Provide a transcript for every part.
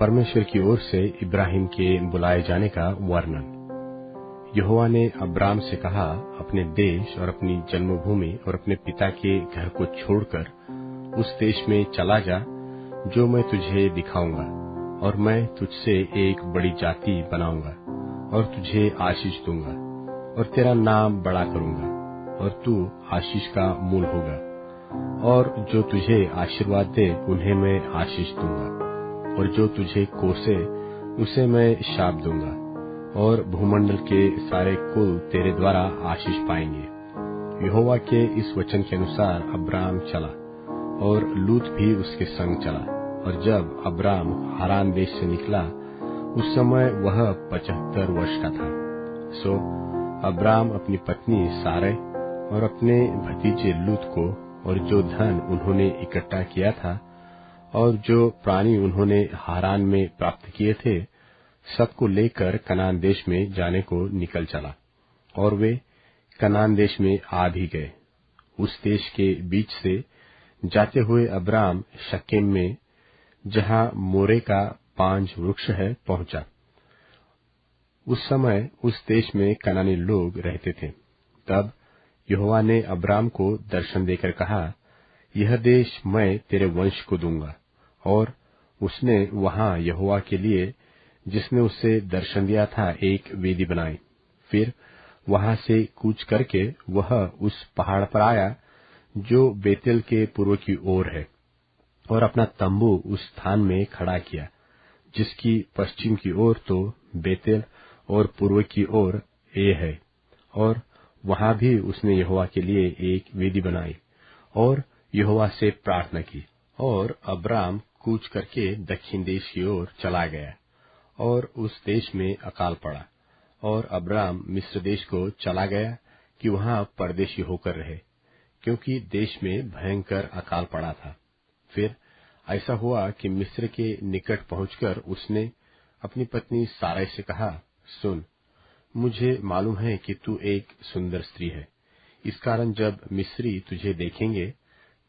परमेश्वर की ओर से इब्राहिम के बुलाए जाने का वर्णन। यहोवा ने अब्राम से कहा, अपने देश और अपनी जन्मभूमि और अपने पिता के घर को छोड़कर उस देश में चला जा जो मैं तुझे दिखाऊंगा, और मैं तुझसे एक बड़ी जाति बनाऊंगा और तुझे आशीष दूंगा और तेरा नाम बड़ा करूंगा और तू आशीष का मूल होगा, और जो तुझे आशीर्वाद दे उन्हें मैं आशीष दूंगा, और जो तुझे कोसे उसे मैं शाप दूंगा, और भूमंडल के सारे कुल तेरे द्वारा आशीष पाएंगे। यहोवा के इस वचन के अनुसार अब्राम चला और लूत भी उसके संग चला। और जब अब्राम हारान देश से निकला उस समय वह 75 वर्ष का था। सो अब्राम अपनी पत्नी सारै और अपने भतीजे लूत को और जो धन उन्होंने इकट्ठा किया था और जो प्राणी उन्होंने हारान में प्राप्त किए थे, सबको लेकर कनान देश में जाने को निकल चला। और वे कनान देश में आ भी गए। उस देश के बीच से जाते हुए अब्राम शकेम में, जहां मोरे का पांज वृक्ष है, पहुंचा। उस समय उस देश में कनानी लोग रहते थे। तब यहोवा ने अब्राम को दर्शन देकर कहा, यह देश मैं तेरे वंश को दूंगा। और उसने वहां यहोवा के लिए, जिसने उसे दर्शन दिया था, एक वेदी बनाई। फिर वहां से कूच करके वह उस पहाड़ पर आया जो बेतेल के पूर्व की ओर है, और अपना तंबू उस स्थान में खड़ा किया, जिसकी पश्चिम की ओर तो बेतेल और पूर्व की ओर ए है। और वहां भी उसने यहोवा के लिए एक वेदी बनाई और यहोवा से प्रार्थना की। और अब्राम कूच करके दक्षिण देश की ओर चला गया, और उस देश में अकाल पड़ा। और अब्राम मिस्र देश को चला गया कि वहां परदेशी होकर रहे, क्योंकि देश में भयंकर अकाल पड़ा था। फिर ऐसा हुआ कि मिस्र के निकट पहुंचकर उसने अपनी पत्नी सारै से कहा, सुन, मुझे मालूम है कि तू एक सुंदर स्त्री है। इस कारण जब मिस्री तुझे देखेंगे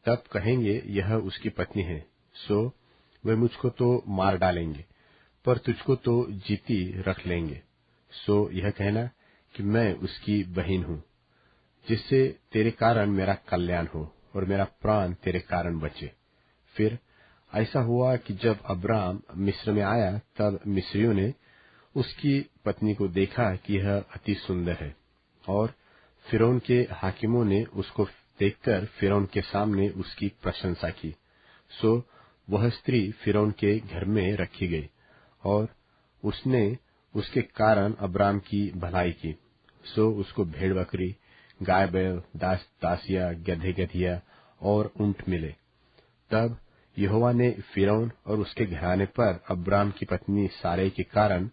तब कहेंगे, यह उसकी पत्नी है। सो वे मुझको तो मार डालेंगे, पर तुझको तो जीती रख लेंगे। सो यह कहना कि मैं उसकी बहन हूँ, जिससे तेरे कारण मेरा कल्याण हो और मेरा प्राण तेरे कारण बचे। फिर ऐसा हुआ कि जब अब्राम मिस्र में आया, तब मिस्रियों ने उसकी पत्नी को देखा कि यह अति सुंदर है, और फिरौन के हाकिमों ने उसको देखकर फिरौन के सामने उसकी प्रशंसा की। सो वह स्त्री फिरौन के घर में रखी गई, और उसने उसके कारण अब्राम की भलाई की। सो उसको भेड़ बकरी, गाय बैल, दास दासिया, गधे गधिया और ऊंट मिले। तब यहोवा ने फिरौन और उसके घराने पर अब्राम की पत्नी सारै के कारण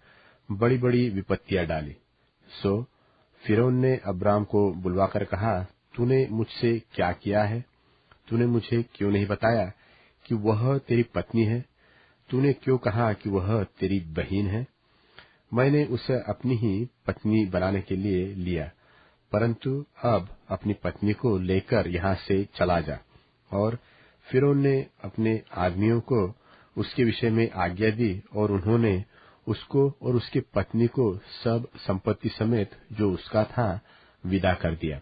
बड़ी बड़ी विपत्तियां डाली। सो फिरौन ने अब्राम को बुलवाकर कहा, तूने मुझसे क्या किया है? तूने मुझे क्यों नहीं बताया कि वह तेरी पत्नी है? तूने क्यों कहा कि वह तेरी बहन है? मैंने उसे अपनी ही पत्नी बनाने के लिए लिया, परंतु अब अपनी पत्नी को लेकर यहाँ से चला जा। और फिरौन ने अपने आदमियों को उसके विषय में आज्ञा दी, और उन्होंने उसको और उसकी पत्नी को सब संपत्ति समेत जो उसका था विदा कर दिया।